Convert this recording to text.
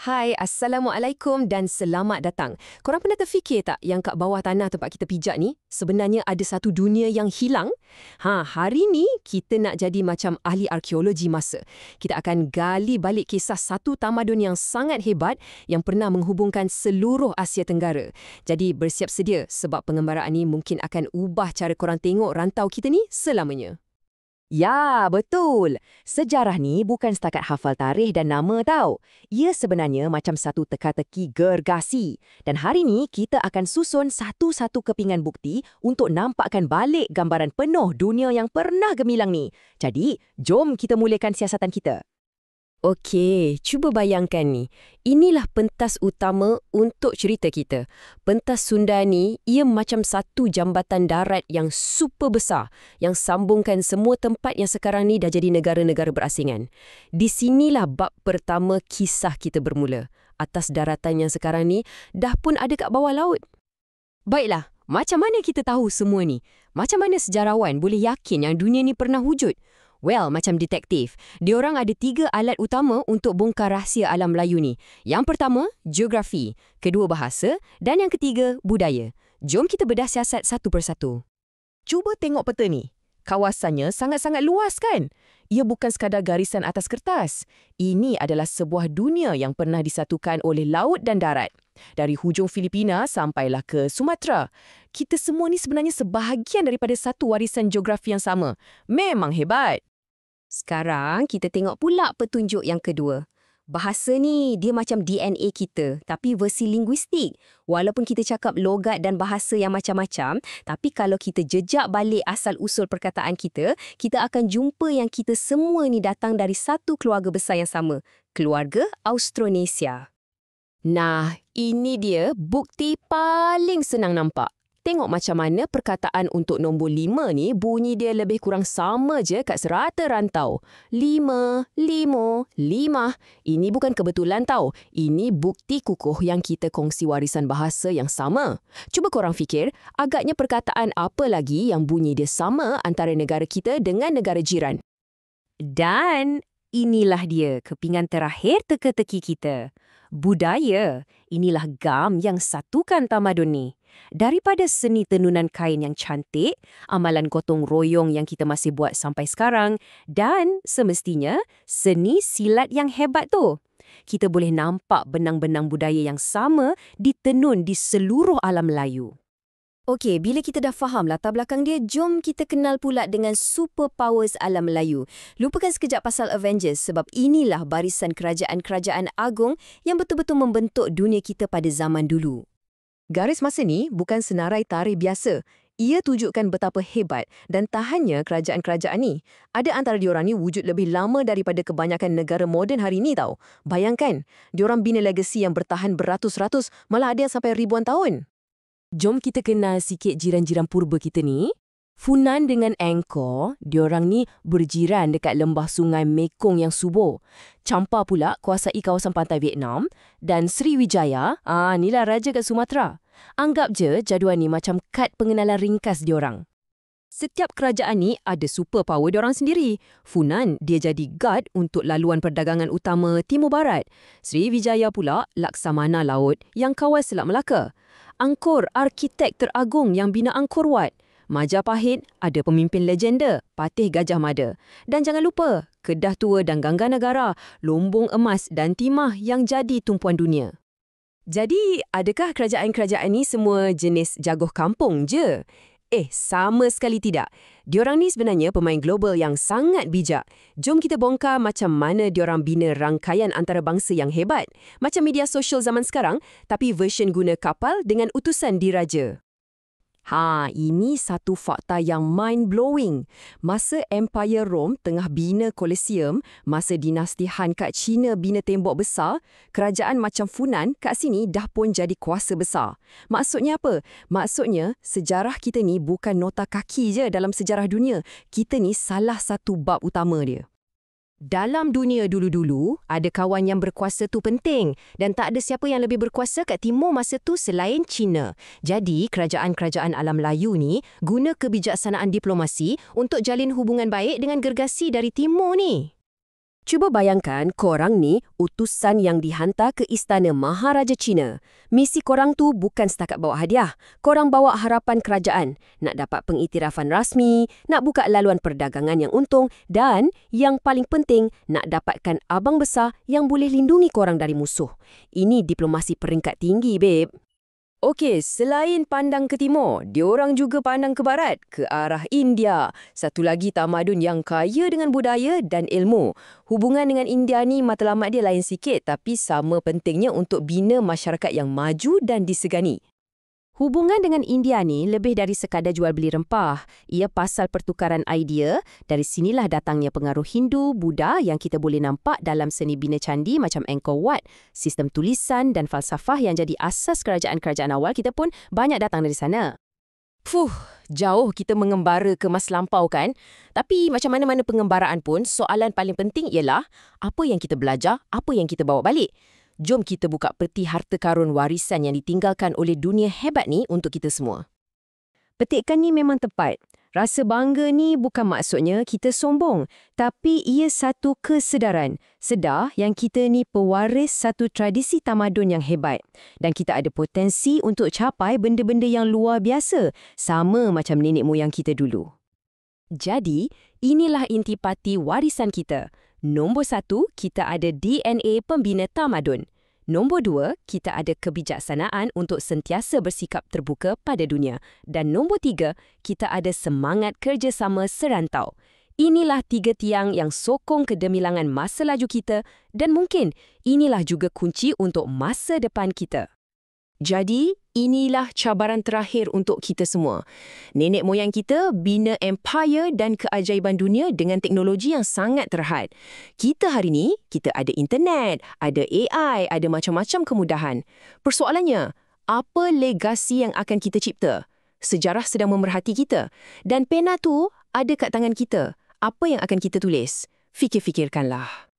Hai, Assalamualaikum dan selamat datang. Korang pernah terfikir tak yang kat bawah tanah tempat kita pijak ni, sebenarnya ada satu dunia yang hilang? Hari ni kita nak jadi macam ahli arkeologi masa. Kita akan gali balik kisah satu tamadun yang sangat hebat yang pernah menghubungkan seluruh Asia Tenggara. Jadi bersiap sedia sebab pengembaraan ni mungkin akan ubah cara korang tengok rantau kita ni selamanya. Ya, betul. Sejarah ni bukan setakat hafal tarikh dan nama tau. Ia sebenarnya macam satu teka-teki gergasi. Dan hari ni kita akan susun satu-satu kepingan bukti untuk nampakkan balik gambaran penuh dunia yang pernah gemilang ni. Jadi, jom kita mulakan siasatan kita. Okey, cuba bayangkan ni. Inilah pentas utama untuk cerita kita. Pentas Sunda ni, ia macam satu jambatan darat yang super besar yang sambungkan semua tempat yang sekarang ni dah jadi negara-negara berasingan. Di sinilah bab pertama kisah kita bermula. Atas daratan yang sekarang ni, dah pun ada kat bawah laut. Baiklah, macam mana kita tahu semua ni? Macam mana sejarawan boleh yakin yang dunia ni pernah wujud? Well, macam detektif, diorang ada 3 alat utama untuk bongkar rahsia alam Melayu ni. Yang pertama, geografi. Kedua, bahasa. Dan yang ketiga, budaya. Jom kita bedah siasat satu persatu. Cuba tengok peta ni. Kawasannya sangat-sangat luas kan? Ia bukan sekadar garisan atas kertas. Ini adalah sebuah dunia yang pernah disatukan oleh laut dan darat. Dari hujung Filipina sampailah ke Sumatera. Kita semua ni sebenarnya sebahagian daripada satu warisan geografi yang sama. Memang hebat. Sekarang kita tengok pula petunjuk yang kedua. Bahasa ni dia macam DNA kita, tapi versi linguistik. Walaupun kita cakap logat dan bahasa yang macam-macam, tapi kalau kita jejak balik asal-usul perkataan kita, kita akan jumpa yang kita semua ni datang dari satu keluarga besar yang sama, keluarga Austronesia. Nah, ini dia bukti paling senang nampak. Tengok macam mana perkataan untuk nombor 5 ni bunyi dia lebih kurang sama je kat serata rantau. 5, 5, 5. Ini bukan kebetulan tau. Ini bukti kukuh yang kita kongsi warisan bahasa yang sama. Cuba korang fikir, agaknya perkataan apa lagi yang bunyi dia sama antara negara kita dengan negara jiran? Dan inilah dia kepingan terakhir teka-teki kita. Budaya, inilah gam yang satukan tamadun ni. Daripada seni tenunan kain yang cantik, amalan gotong royong yang kita masih buat sampai sekarang, dan semestinya seni silat yang hebat tu. Kita boleh nampak benang-benang budaya yang sama ditenun di seluruh alam Melayu. Okey, bila kita dah faham latar belakang dia, jom kita kenal pula dengan superpowers alam Melayu. Lupakan sekejap pasal Avengers sebab inilah barisan kerajaan-kerajaan agung yang betul-betul membentuk dunia kita pada zaman dulu. Garis masa ni bukan senarai tarikh biasa. Ia tunjukkan betapa hebat dan tahannya kerajaan-kerajaan ni. Ada antara diorang ni wujud lebih lama daripada kebanyakan negara moden hari ni tau. Bayangkan, diorang bina legasi yang bertahan beratus-ratus, malah ada yang sampai ribuan tahun. Jom kita kenal sikit jiran-jiran purba kita ni. Funan dengan Angkor, diorang ni berjiran dekat lembah sungai Mekong yang subur. Champa pula kuasai kawasan pantai Vietnam. Dan Sriwijaya, inilah raja kat Sumatera. Anggap je jadual ni macam kad pengenalan ringkas diorang. Setiap kerajaan ni ada superpower diorang sendiri. Funan, dia jadi guard untuk laluan perdagangan utama Timur Barat. Sriwijaya pula, laksamana laut yang kawal Selat Melaka. Angkor, arkitek teragung yang bina Angkor Wat. Majapahit ada pemimpin legenda, Patih Gajah Mada. Dan jangan lupa, Kedah Tua dan Gangganegara, Lombong Emas dan Timah yang jadi tumpuan dunia. Jadi, adakah kerajaan-kerajaan ni semua jenis jagoh kampung je? Sama sekali tidak. Diorang ni sebenarnya pemain global yang sangat bijak. Jom kita bongkar macam mana diorang bina rangkaian antarabangsa yang hebat. Macam media sosial zaman sekarang, tapi version guna kapal dengan utusan diraja. Ini satu fakta yang mind-blowing. Masa Empire Rome tengah bina Colosseum, masa dinasti Han kat China bina tembok besar, kerajaan macam Funan kat sini dah pun jadi kuasa besar. Maksudnya apa? Maksudnya, sejarah kita ni bukan nota kaki je dalam sejarah dunia. Kita ni salah satu bab utama dia. Dalam dunia dulu-dulu, ada kawan yang berkuasa tu penting dan tak ada siapa yang lebih berkuasa kat timur masa tu selain China. Jadi, kerajaan-kerajaan alam Melayu ni guna kebijaksanaan diplomasi untuk jalin hubungan baik dengan gergasi dari timur ni. Cuba bayangkan korang ni utusan yang dihantar ke istana Maharaja China. Misi korang tu bukan setakat bawa hadiah. Korang bawa harapan kerajaan, nak dapat pengiktirafan rasmi, nak buka laluan perdagangan yang untung dan yang paling penting, nak dapatkan abang besar yang boleh lindungi korang dari musuh. Ini diplomasi peringkat tinggi, babe. Okey, selain pandang ke timur, diorang juga pandang ke barat, ke arah India. Satu lagi tamadun yang kaya dengan budaya dan ilmu. Hubungan dengan India ni matlamat dia lain sikit, tapi sama pentingnya untuk bina masyarakat yang maju dan disegani. Hubungan dengan India ni lebih dari sekadar jual beli rempah. Ia pasal pertukaran idea. Dari sinilah datangnya pengaruh Hindu, Buddha yang kita boleh nampak dalam seni bina candi macam Angkor Wat. Sistem tulisan dan falsafah yang jadi asas kerajaan-kerajaan awal kita pun banyak datang dari sana. Jauh kita mengembara ke masa lampau kan? Tapi macam mana-mana pengembaraan pun, soalan paling penting ialah apa yang kita belajar, apa yang kita bawa balik. Jom kita buka peti harta karun warisan yang ditinggalkan oleh dunia hebat ni untuk kita semua. Petikan ni memang tepat. Rasa bangga ni bukan maksudnya kita sombong, tapi ia satu kesedaran. Sedar yang kita ni pewaris satu tradisi tamadun yang hebat. Dan kita ada potensi untuk capai benda-benda yang luar biasa, sama macam nenek moyang kita dulu. Jadi, inilah intipati warisan kita. Nombor 1, kita ada DNA pembina tamadun. Nombor 2, kita ada kebijaksanaan untuk sentiasa bersikap terbuka pada dunia. Dan nombor 3, kita ada semangat kerjasama serantau. Inilah 3 tiang yang sokong kedemilangan masa laju kita dan mungkin inilah juga kunci untuk masa depan kita. Jadi, inilah cabaran terakhir untuk kita semua. Nenek moyang kita bina empire dan keajaiban dunia dengan teknologi yang sangat terhad. Kita hari ni, kita ada internet, ada AI, ada macam-macam kemudahan. Persoalannya, apa legasi yang akan kita cipta? Sejarah sedang memerhati kita. Dan pena tu ada kat tangan kita. Apa yang akan kita tulis? Fikir-fikirkanlah.